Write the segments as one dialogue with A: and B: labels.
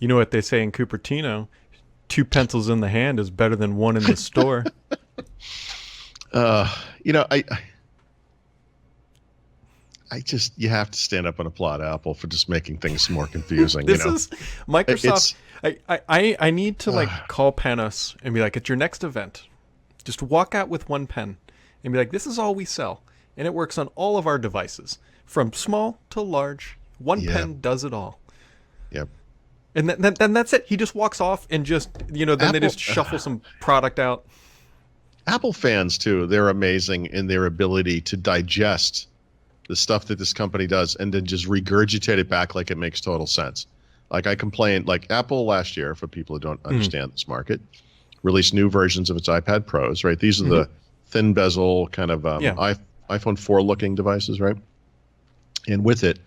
A: You know what they say in Cupertino? Two pencils in the hand is better than one in the store.
B: Uh, you know, I just you have to stand up and applaud Apple for just making things more confusing.
A: This is Microsoft.
B: It's
A: I need to call Panos and be like, at your next event, just walk out with one pen and be like, this is all we sell. And it works on all of our devices, from small to large. One pen does it all.
B: Yep.
A: And then that's it. He just walks off and just, then they just shuffle some product out.
B: Apple fans, too, they're amazing in their ability to digest the stuff that this company does and then just regurgitate it back like it makes total sense. Like I complained, like Apple last year, for people who don't understand this market, released new versions of its iPad Pros, right? These are the thin bezel kind of iPhone 4 looking devices, right? And with it,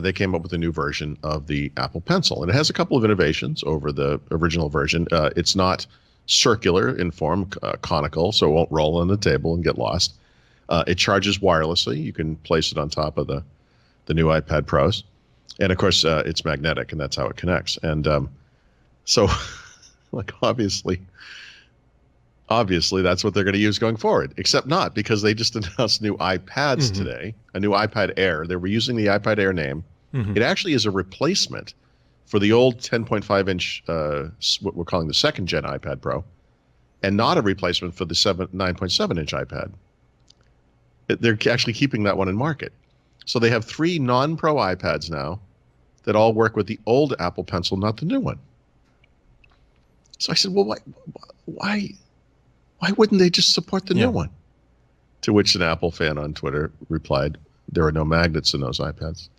B: they came up with a new version of the Apple Pencil. And it has a couple of innovations over the original version. It's not circular in form, conical, so it won't roll on the table and get lost. It charges wirelessly. You can place it on top of the new iPad Pros. And, of course, it's magnetic, and that's how it connects. And so, like, obviously, that's what they're going to use going forward, except not, because they just announced new iPads today, a new iPad Air. They were using the iPad Air name. It actually is a replacement for the old 10.5-inch, what we're calling the second-gen iPad Pro, and not a replacement for the 9.7-inch iPad. They're actually keeping that one in market. So they have 3 non-Pro iPads now that all work with the old Apple Pencil, not the new one. So I said, well, why wouldn't they just support the new one? To which an Apple fan on Twitter replied, there are no magnets in those iPads.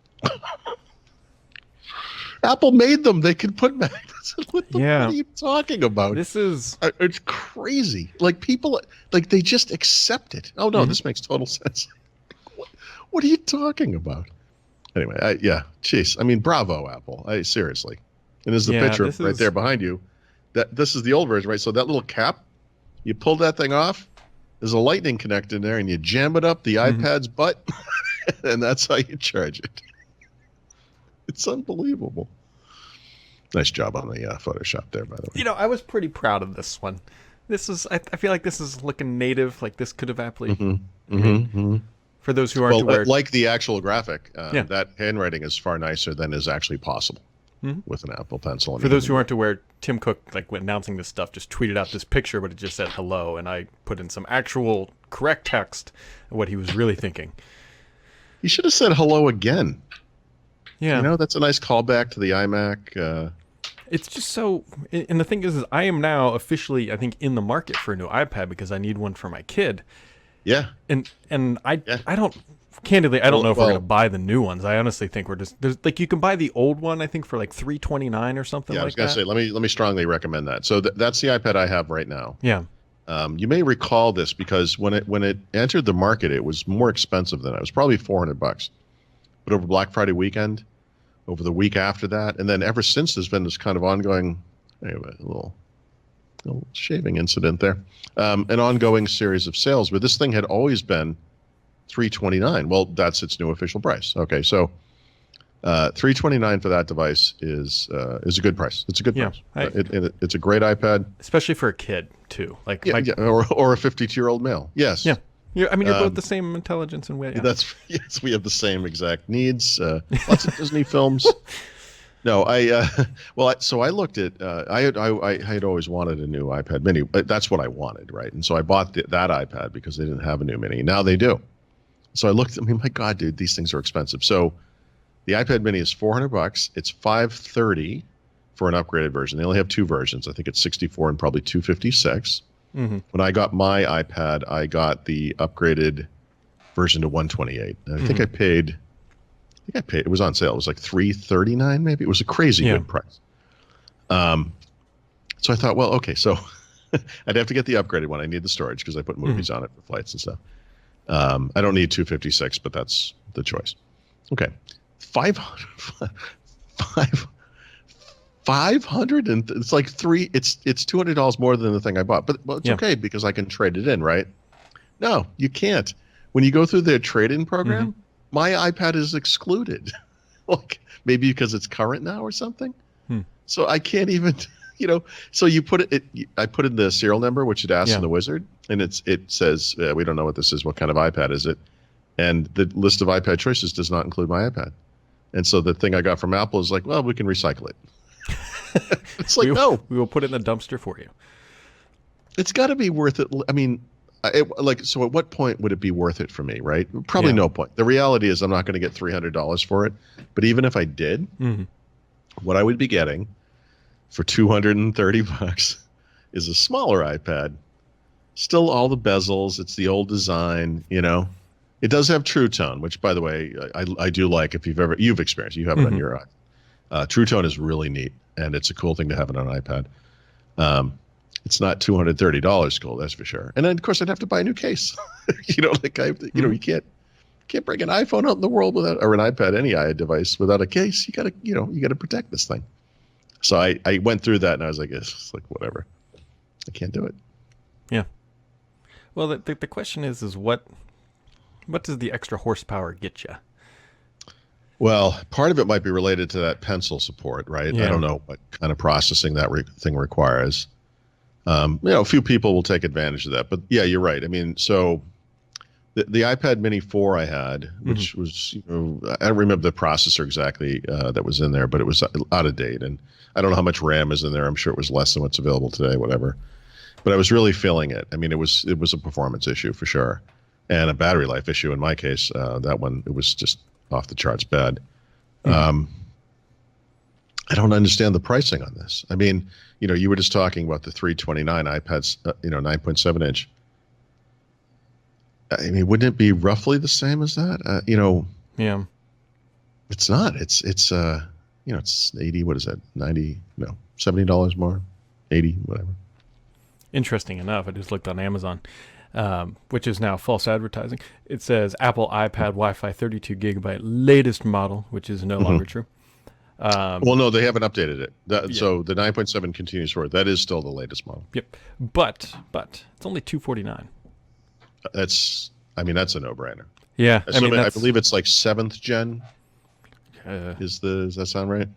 B: Apple made them. They can put magnets. What are you talking about? It's crazy. Like people, like they just accept it. Oh no, this makes total sense. What are you talking about? Anyway, jeez. I mean, bravo, Apple. Seriously. And there's the picture right there behind you. This is the old version, right? So that little cap, you pull that thing off. There's a lightning connector in there, and you jam it up the iPad's butt, and that's how you charge it. It's unbelievable. Nice job on the Photoshop there, by the way.
A: I was pretty proud of this one. I feel like this is looking native. Like this could have aptly. For those who aren't aware,
B: like the actual graphic, that handwriting is far nicer than is actually possible with an Apple Pencil.
A: For those who aren't aware, Tim Cook, when announcing this stuff, just tweeted out this picture, but it just said hello, and I put in some actual correct text of what he was really thinking.
B: He should have said hello again.
A: Yeah,
B: that's a nice callback to the iMac.
A: It's just so, and the thing is I am now officially, I think, in the market for a new iPad because I need one for my kid.
B: Yeah.
A: And I don't, candidly, I don't know if we're going to buy the new ones. I honestly think you can buy the old one, I think, for like $329 or something like that.
B: Yeah, I was going to say, let me strongly recommend that. So that's the iPad I have right now.
A: Yeah.
B: You may recall this because when it entered the market, it was more expensive than that. It was probably $400. But over Black Friday weekend, over the week after that, and then ever since, there's been this kind of ongoing, anyway, a little shaving incident there, an ongoing series of sales where this thing had always been $329. Well, that's its new official price. Okay, so $329 for that device is a good price. It's a good price. It's a great iPad,
A: especially for a kid too. Or
B: a 52-year-old male. Yes.
A: Yeah. You're both the same intelligence and way. Yeah.
B: Yes, we have the same exact needs. Lots of Disney films. No, so I looked at. I had always wanted a new iPad Mini, but that's what I wanted, right? And so I bought that iPad because they didn't have a new Mini. Now they do. So I looked. My God, dude, these things are expensive. So the iPad Mini is $400. It's $530 for an upgraded version. They only have 2 versions. I think it's 64 and probably 256. When I got my iPad, I got the upgraded version to 128. And I think I paid. It was on sale. It was like $339, maybe. It was a crazy good price. So I thought, well, okay, so I'd have to get the upgraded one. I need the storage because I put movies on it for flights and stuff. I don't need 256, but that's the choice. Okay, 500 and it's like it's $200 more than the thing I bought, but it's okay because I can trade it in, right? No, you can't. When you go through their trade-in program, my iPad is excluded. Like maybe because it's current now or something. So I can't even, so you put I put in the serial number, which it asks in the wizard, and it says, we don't know what this is. What kind of iPad is it? And the list of iPad choices does not include my iPad. And so the thing I got from Apple is like, well, we can recycle it. It's like, no.
A: We will put it in the dumpster for you.
B: It's got to be worth it. I mean, so at what point would it be worth it for me, right? Probably no point. The reality is I'm not going to get $300 for it. But even if I did, what I would be getting for $230 is a smaller iPad. Still all the bezels. It's the old design, It does have True Tone, which, by the way, I do like. If you've experienced, you have it on your iPad. True Tone is really neat, and it's a cool thing to have it on an iPad. It's not $230 cool, that's for sure. And then, of course, I'd have to buy a new case. You can't bring an iPhone out in the world without, or an iPad, any device without a case. You gotta protect this thing. So I went through that, and I was like, it's like whatever. I can't do it.
A: Yeah. Well, the question is what does the extra horsepower get you?
B: Well, part of it might be related to that pencil support, right?
A: Yeah.
B: I don't know what kind of processing that thing requires. A few people will take advantage of that, but yeah, you're right. I mean, so the iPad Mini 4 I had, which was, I don't remember the processor exactly that was in there, but it was out of date, and I don't know how much RAM is in there. I'm sure it was less than what's available today, whatever. But I was really feeling it. I mean, it was a performance issue for sure, and a battery life issue in my case. That one, it was just off the charts bad. I don't understand the pricing on this. I mean, you were just talking about the 329 iPads, 9.7 inch. I mean, wouldn't it be roughly the same as that?
A: Yeah.
B: It's not. It's 80. What is that? 90? No, $70 more, 80, whatever.
A: Interesting enough, I just looked on Amazon, which is now false advertising. It says Apple iPad Wi-Fi 32 gigabyte latest model, which is no longer true.
B: Well, no, they haven't updated it. So the 9.7 continues forward. That is still the latest model.
A: Yep. But it's only $249.
B: That's a no-brainer.
A: Yeah.
B: I believe it's like 7th gen. Does that sound right?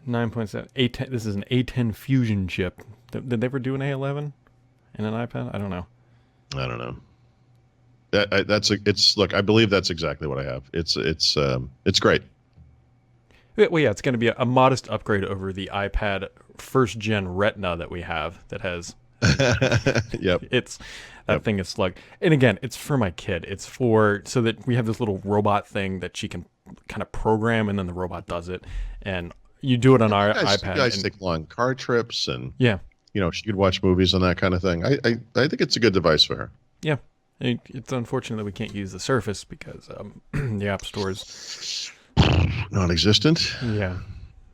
A: 9.7. A10. This is an A10 Fusion chip. Did they ever do an A11 in an iPad? I don't know.
B: I don't know. Look, I believe that's exactly what I have. It's great.
A: Well, yeah, it's going to be a modest upgrade over the iPad first gen Retina that we have that has.
B: Yep.
A: Thing is slug. And again, it's for my kid. It's so that we have this little robot thing that she can kind of program, and then the robot does it. And you do it on our iPad.
B: You guys take long car trips, and she could watch movies and that kind of thing. I think it's a good device for her.
A: Yeah. It's unfortunate that we can't use the Surface because the App Store's
B: non-existent.
A: Yeah,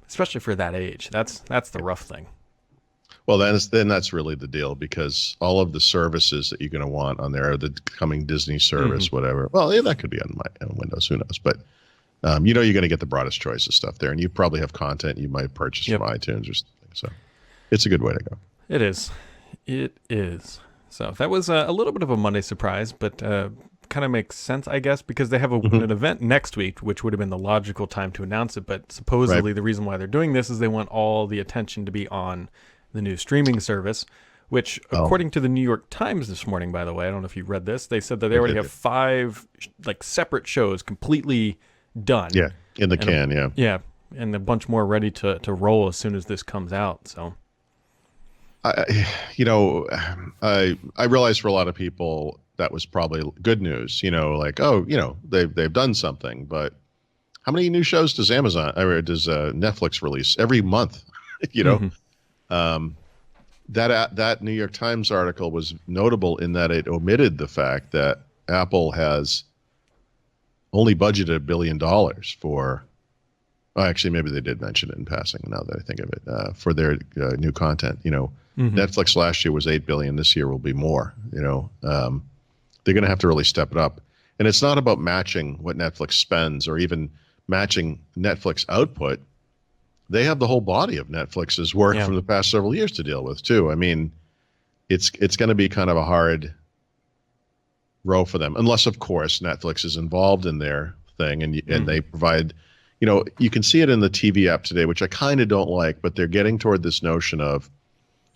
A: especially for that age. That's the rough thing.
B: Well, then that's really the deal, because all of the services that you're going to want on there, the coming Disney service, whatever. Well, yeah, that could be on Windows. Who knows? But you're going to get the broadest choice of stuff there, and you probably have content you might purchase from iTunes or something. So it's a good way to go.
A: It is. It is. So that was a little bit of a Monday surprise, but kind of makes sense, I guess, because they have an event next week, which would have been the logical time to announce it. But supposedly the reason why they're doing this is they want all the attention to be on the new streaming service, which according to the New York Times this morning, by the way, I don't know if you read this, they said that they already have 5 separate shows completely done. Yeah,
B: in the can,
A: Yeah, and a bunch more ready to roll as soon as this comes out. So
B: I realize for a lot of people that was probably good news, they've done something, but how many new shows does Netflix release every month? That New York Times article was notable in that it omitted the fact that Apple has only budgeted $1 billion for. Well, actually, maybe they did mention it in passing. Now that I think of it, for their new content, Netflix last year was $8 billion. This year will be more. They're going to have to really step it up, and it's not about matching what Netflix spends or even matching Netflix output. They have the whole body of Netflix's work from the past several years to deal with too. I mean, it's going to be kind of a hard row for them, unless of course Netflix is involved in their thing and they provide, you can see it in the TV app today, which I kind of don't like, but they're getting toward this notion of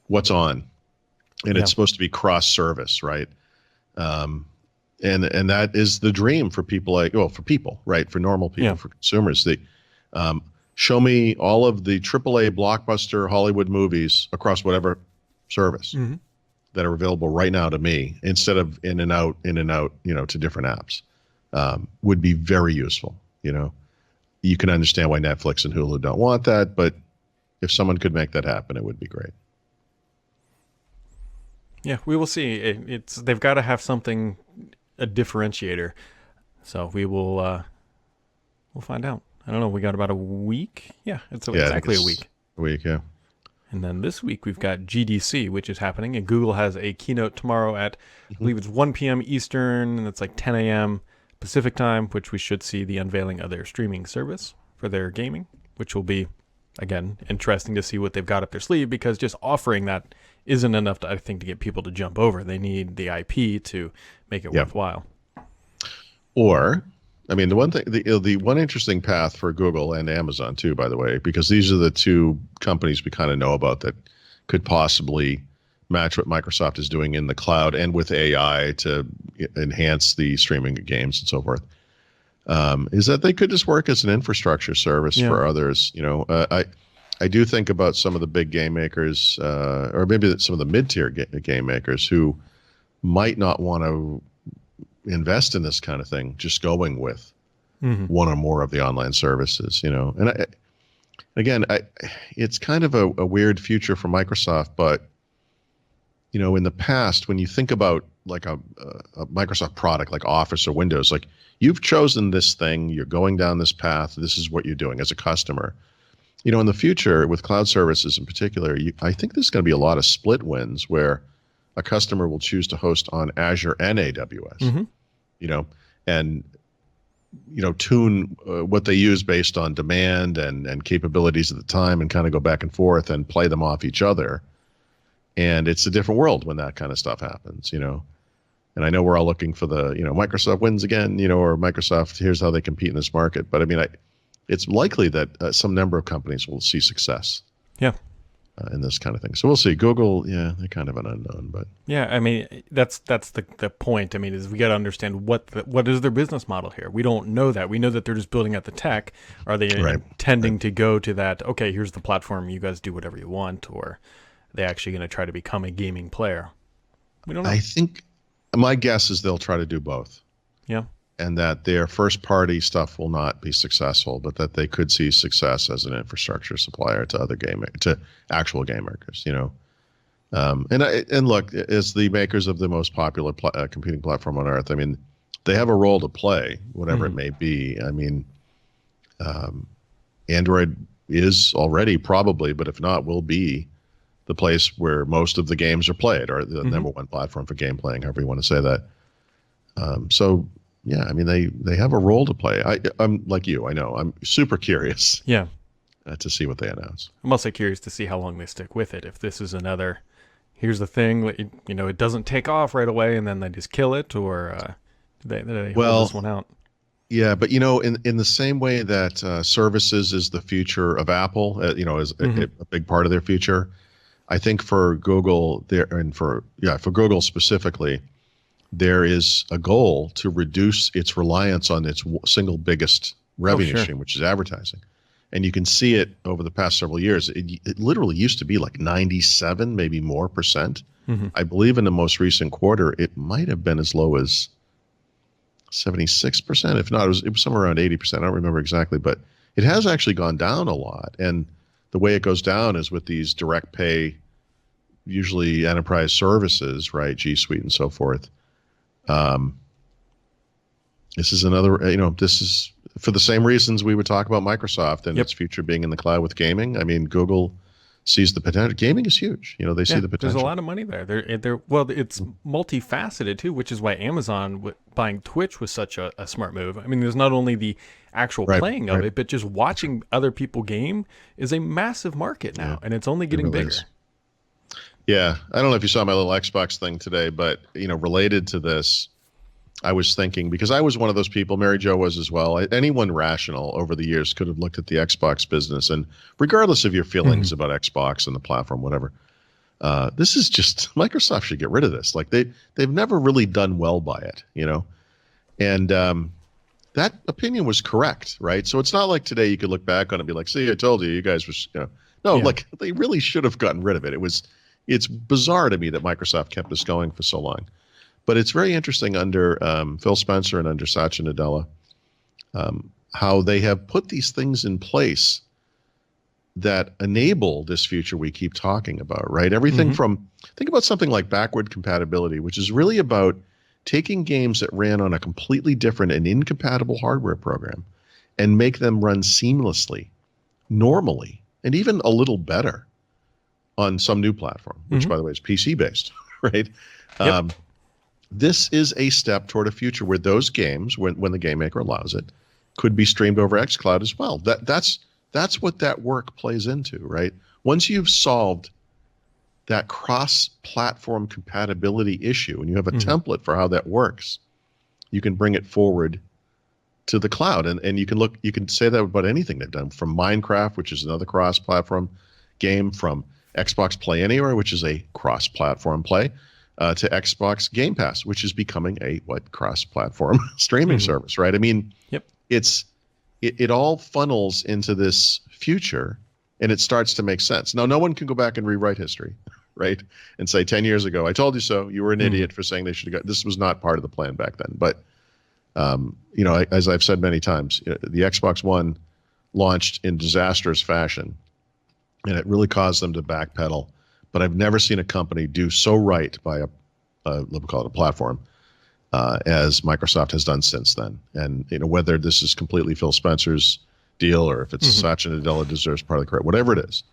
B: what's on, and it's supposed to be cross-service, right? And that is the dream for people for people, right? For normal people, for consumers. Show me all of the AAA blockbuster Hollywood movies across whatever service that are available right now to me, instead of in and out, to different apps. Would be very useful. You can understand why Netflix and Hulu don't want that, but if someone could make that happen, it would be great.
A: Yeah, we will see. They've got to have something, a differentiator. So we'll find out. I don't know. We got about a week. Yeah, it's exactly a week.
B: A week, yeah.
A: And then this week we've got GDC, which is happening, and Google has a keynote tomorrow at, I believe it's 1 p.m. Eastern, and it's like 10 a.m. Pacific time, which we should see the unveiling of their streaming service for their gaming, which will be, again, interesting to see what they've got up their sleeve, because just offering that isn't enough, I think, to get people to jump over. They need the IP to make it worthwhile.
B: Or, I mean, the one interesting path for Google and Amazon too, by the way, because these are the two companies we kind of know about that could possibly match what Microsoft is doing in the cloud and with AI to enhance the streaming of games and so forth, is that they could just work as an infrastructure service for others. I do think about some of the big game makers, or maybe some of the mid-tier game makers who might not want to invest in this kind of thing, just going with one or more of the online services, And it's kind of a weird future for Microsoft, but in the past, when you think about like a Microsoft product like Office or Windows, like you've chosen this thing, you're going down this path, this is what you're doing as a customer. In the future with cloud services in particular, I think there's going to be a lot of split wins where a customer will choose to host on Azure and AWS, and tune what they use based on demand and capabilities at the time, and kind of go back and forth and play them off each other. And it's a different world when that kind of stuff happens, And I know we're all looking for the, Microsoft wins again, or Microsoft, here's how they compete in this market. But I mean, it's likely that some number of companies will see success. In this kind of thing. So we'll see. Google, they're kind of an unknown, but
A: I mean, that's the point. I mean, is we got to understand what is their business model here. We don't know that. We know that they're just building out the tech. Are they intending to go to that? Okay, here's the platform. You guys do whatever you want, or are they actually going to try to become a gaming player? We don't know.
B: I think my guess is they'll try to do both.
A: Yeah.
B: And that their first party stuff will not be successful, but that they could see success as an infrastructure supplier to actual game makers, And look, as the makers of the most popular computing platform on earth, I mean, they have a role to play, whatever it may be. I mean, Android is already probably, but if not, will be the place where most of the games are played, or the number one platform for game playing, however you want to say that. So. Yeah, I mean, they have a role to play. I'm like you. I know. I'm super curious.
A: Yeah.
B: To see what they announce.
A: I'm also curious to see how long they stick with it. If this is another, here's the thing, it doesn't take off right away, and then they just kill it, or they hold this one out.
B: Yeah, but in the same way that services is the future of Apple, is a big part of their future. I think for Google for Google specifically, there is a goal to reduce its reliance on its single biggest revenue stream, which is advertising. And you can see it over the past several years. It literally used to be like 97, maybe more percent. I believe in the most recent quarter, it might have been as low as 76%. If not, it was somewhere around 80%. I don't remember exactly, but it has actually gone down a lot. And the way it goes down is with these direct pay, usually enterprise services, right? G Suite and so forth. This is another, this is for the same reasons we would talk about Microsoft and its future being in the cloud with gaming. I mean, Google sees the potential. Gaming is huge. They see the potential.
A: There's a lot of money there. Well, it's multifaceted too, which is why Amazon buying Twitch was such a smart move. I mean, there's not only the actual playing of it, but just watching other people game is a massive market now, and it's only getting bigger.
B: Yeah, I don't know if you saw my little Xbox thing today, but related to this, I was thinking, because I was one of those people, Mary Jo was as well. Anyone rational over the years could have looked at the Xbox business, and regardless of your feelings about Xbox and the platform, whatever, this is just Microsoft should get rid of this. Like they've never really done well by it, and that opinion was correct, right? So it's not like today you could look back on it and be like, "See, I told you, you guys was," no,
A: Yeah.
B: like they really should have gotten rid of it. It's bizarre to me that Microsoft kept this going for so long. But it's very interesting under Phil Spencer and under Satya Nadella how they have put these things in place that enable this future we keep talking about, right? Everything from, think about something like backward compatibility, which is really about taking games that ran on a completely different and incompatible hardware program and make them run seamlessly, normally, and even a little better on some new platform, which, by the way, is PC-based, right?
A: Yep.
B: This is a step toward a future where those games, when the game maker allows it, could be streamed over xCloud as well. That's what that work plays into, right? Once you've solved that cross-platform compatibility issue and you have a template for how that works, you can bring it forward to the cloud. And you can say that about anything they've done, from Minecraft, which is another cross-platform game, from Xbox Play Anywhere, which is a cross-platform play, to Xbox Game Pass, which is becoming a cross-platform streaming service, right? I mean, it all funnels into this future, and it starts to make sense. Now, no one can go back and rewrite history, right? And say 10 years ago, I told you so. You were an idiot for saying they should have got. This was not part of the plan back then. But as I've said many times, the Xbox One launched in disastrous fashion, and it really caused them to backpedal. But I've never seen a company do so right by we'll call it a platform, as Microsoft has done since then. And whether this is completely Phil Spencer's deal or if it's Satya Nadella deserves part of the credit, whatever it is,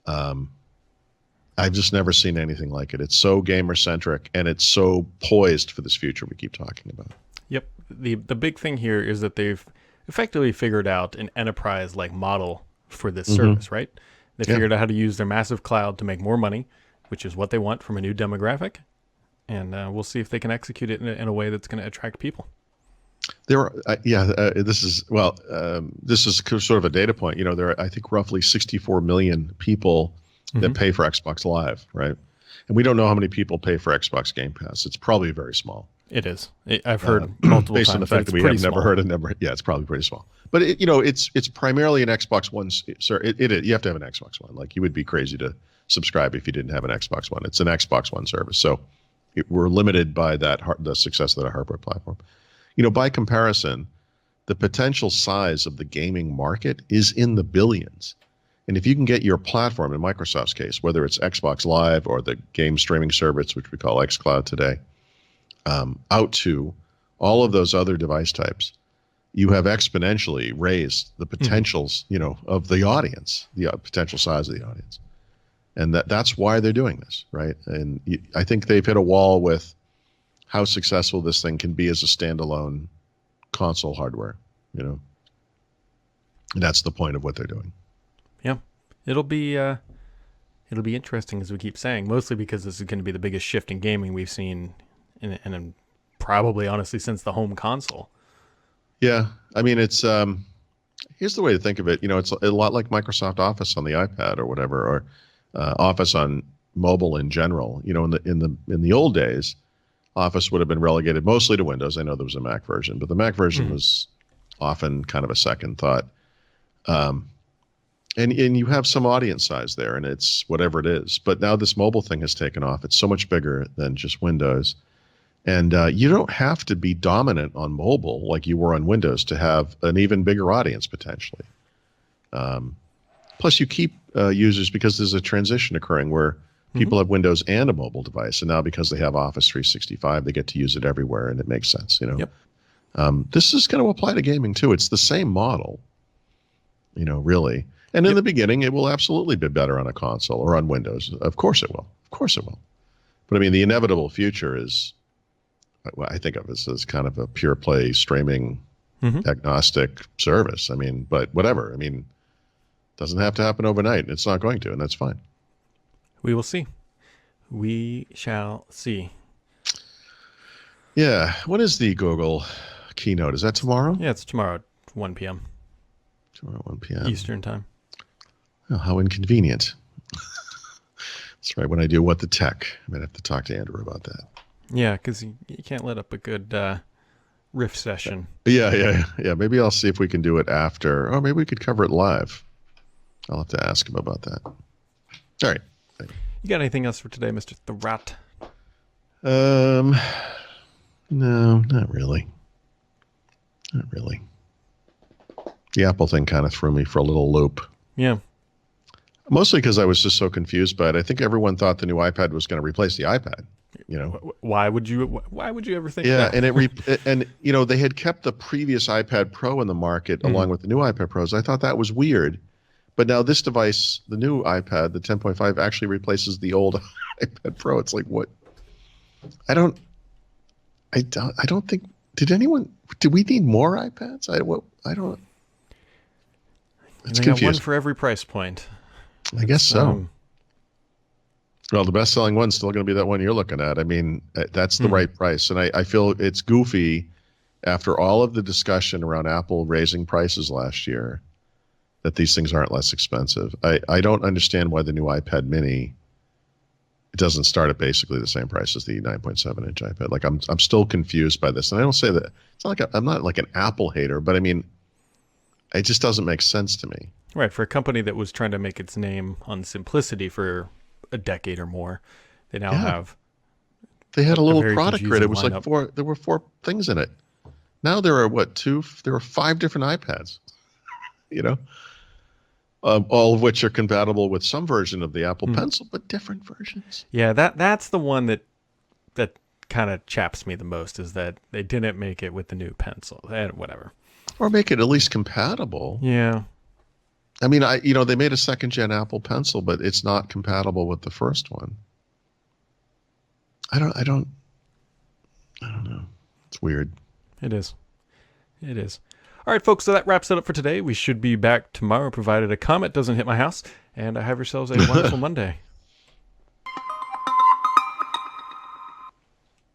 B: I've just never seen anything like it. It's so gamer centric and it's so poised for this future we keep talking about.
A: Yep. The big thing here is that they've effectively figured out an enterprise like model for this service, right? They figured out how to use their massive cloud to make more money, which is what they want from a new demographic. And we'll see if they can execute it in a way that's going to attract people.
B: This is sort of a data point. There are, I think, roughly 64 million people that pay for Xbox Live, right? And we don't know how many people pay for Xbox Game Pass. It's probably very small.
A: It is. I've heard multiple
B: based
A: times
B: on the fact that we have never heard of number. Yeah, it's probably pretty small. But it's primarily an Xbox One. Sir, you have to have an Xbox One. Like, you would be crazy to subscribe if you didn't have an Xbox One. It's an Xbox One service, so we're limited by the success of that hardware platform. By comparison, the potential size of the gaming market is in the billions. And if you can get your platform, in Microsoft's case, whether it's Xbox Live or the game streaming service, which we call xCloud today, out to all of those other device types, you have exponentially raised the potentials, of the audience, the potential size of the audience. And that's why they're doing this, right? And I think they've hit a wall with how successful this thing can be as a standalone console hardware, And that's the point of what they're doing.
A: Yeah, it'll be interesting, as we keep saying, mostly because this is going to be the biggest shift in gaming we've seen in probably, honestly, since the home console.
B: Yeah, I mean, it's here's the way to think of it. It's a lot like Microsoft Office on the iPad or whatever, or Office on mobile in general. In the old days, Office would have been relegated mostly to Windows. I know there was a Mac version, but the Mac version was often kind of a second thought. And you have some audience size there, and it's whatever it is. But now this mobile thing has taken off. It's so much bigger than just Windows. And you don't have to be dominant on mobile like you were on Windows to have an even bigger audience potentially. Plus, you keep users, because there's a transition occurring where people have Windows and a mobile device. And now because they have Office 365, they get to use it everywhere, and it makes sense.
A: Yep.
B: This is going to apply to gaming, too. It's the same model, really. And in the beginning, it will absolutely be better on a console or on Windows. Of course it will. Of course it will. But I mean, the inevitable future is, what I think of as kind of a pure play streaming agnostic service. I mean, but whatever. I mean, it doesn't have to happen overnight. It's not going to, and that's fine.
A: We will see. We shall see.
B: Yeah. When is the Google keynote? Is that tomorrow?
A: Yeah, it's tomorrow at 1 p.m.
B: Tomorrow, 1 p.m.
A: Eastern time.
B: Oh, how inconvenient. That's right. When I do What the Tech, I might have to talk to Andrew about that.
A: Yeah, because you can't let up a good riff session.
B: Yeah. Maybe I'll see if we can do it after. Or maybe we could cover it live. I'll have to ask him about that. All right.
A: You got anything else for today, Mr. Thrat?
B: No, not really. Not really. The Apple thing kind of threw me for a little loop.
A: Yeah.
B: Mostly because I was just so confused by it. I think everyone thought the new iPad was going to replace the iPad. You know,
A: why would you ever think
B: yeah,
A: that?
B: and they had kept the previous iPad Pro in the market along with the new iPad Pros. I thought that was weird, but now this device, the new iPad, the 10.5, actually replaces the old iPad Pro. It's like, what? I don't think. Did we need more iPads? I don't. It's
A: they
B: confusing.
A: got one for every price point.
B: I guess so. Well, the best-selling one's still going to be that one you're looking at. I mean, that's the right price. And I feel it's goofy after all of the discussion around Apple raising prices last year that these things aren't less expensive. I don't understand why the new iPad mini, it doesn't start at basically the same price as the 9.7-inch iPad. Like, I'm still confused by this. And I don't say that. It's not like I'm not like an Apple hater, but I mean, it just doesn't make sense to me.
A: Right, for a company that was trying to make its name on simplicity for a decade or more, they now have.
B: They had a little
A: very
B: product grid. It was
A: confusing
B: like there were 4 things in it. Now there are there are 5 different iPads, you know, all of which are compatible with some version of the Apple Pencil, but different versions.
A: Yeah, that's the one that kind of chaps me the most, is that they didn't make it with the new Pencil and whatever.
B: Or make it at least compatible.
A: Yeah.
B: I mean, they made a 2nd-gen Apple Pencil, but it's not compatible with the first one. I don't know. It's weird.
A: It is. All right, folks, so that wraps it up for today. We should be back tomorrow, provided a comet doesn't hit my house, and have yourselves a wonderful Monday.